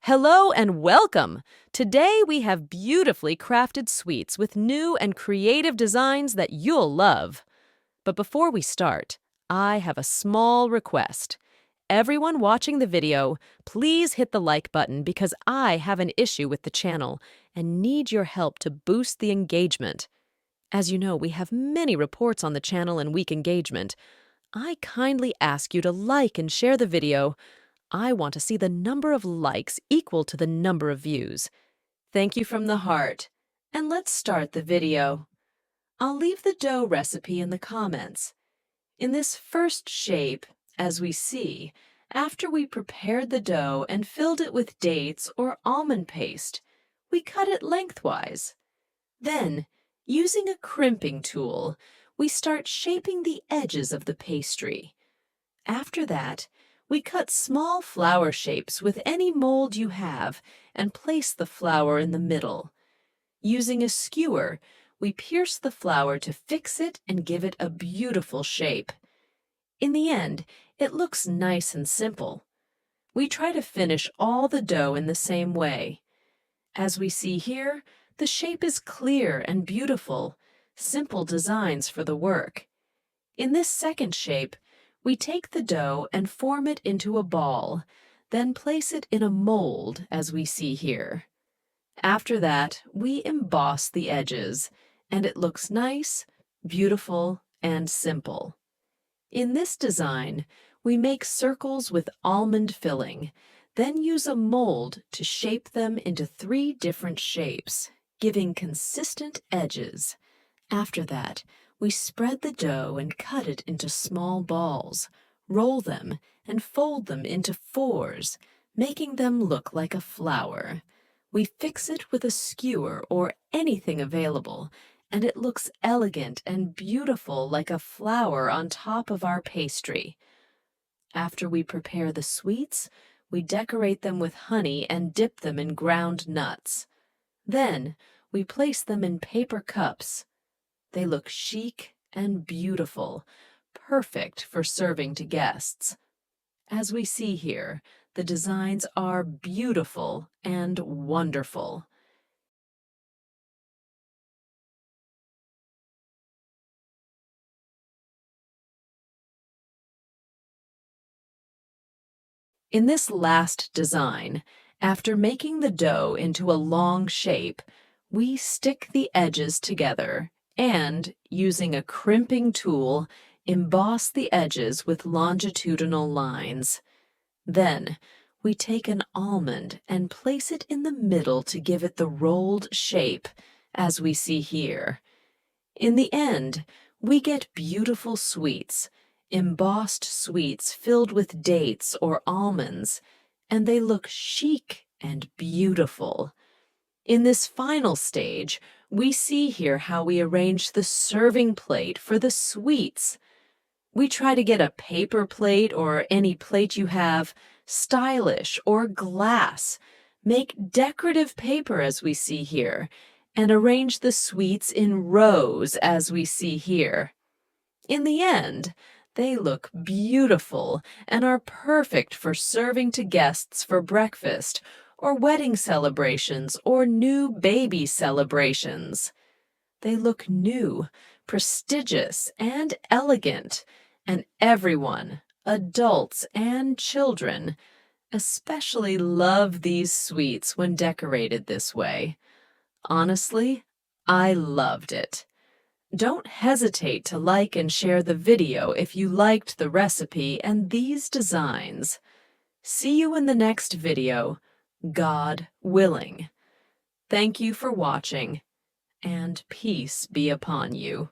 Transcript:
Hello and welcome! Today we have beautifully crafted sweets with new and creative designs that you'll love. But before we start, I have a small request. Everyone watching the video, please hit the like button because I have an issue with the channel and need your help to boost the engagement. As you know, we have many reports on the channel and weak engagement. I kindly ask you to like and share the video. I want to see the number of likes equal to the number of views. Thank you from the heart. And let's start the video. I'll leave the dough recipe in the comments. In this first shape, as we see, after we prepared the dough and filled it with dates or almond paste, we cut it lengthwise. Then, using a crimping tool, we start shaping the edges of the pastry. After that, we cut small flower shapes with any mold you have and place the flower in the middle. Using a skewer, we pierce the flower to fix it and give it a beautiful shape. In the end, it looks nice and simple. We try to finish all the dough in the same way. As we see here, the shape is clear and beautiful, simple designs for the work. In this second shape, we take the dough and form it into a ball, then place it in a mold, as we see here. After that, we emboss the edges, and it looks nice, beautiful, and simple. In this design, we make circles with almond filling, then use a mold to shape them into 3 different shapes, giving consistent edges. After that, we spread the dough and cut it into small balls, roll them, and fold them into 4s, making them look like a flower. We fix it with a skewer or anything available, and it looks elegant and beautiful like a flower on top of our pastry. After we prepare the sweets, we decorate them with honey and dip them in ground nuts. Then, we place them in paper cups. They look chic and beautiful, perfect for serving to guests. As we see here, the designs are beautiful and wonderful. In this last design, after making the dough into a long shape, we stick the edges together and, using a crimping tool, emboss the edges with longitudinal lines. Then, we take an almond and place it in the middle to give it the rolled shape, as we see here. In the end, we get beautiful sweets, embossed sweets filled with dates or almonds, and they look chic and beautiful. In this final stage, we see here how we arrange the serving plate for the sweets. We try to get a paper plate or any plate you have, stylish or glass. Make decorative paper as we see here, and arrange the sweets in rows as we see here. In the end, they look beautiful and are perfect for serving to guests for breakfast or wedding celebrations or new baby celebrations. They look new, prestigious, and elegant, and everyone, adults and children, especially love these sweets when decorated this way. Honestly, I loved it. Don't hesitate to like and share the video if you liked the recipe and these designs. See you in the next video, God willing. Thank you for watching, and peace be upon you.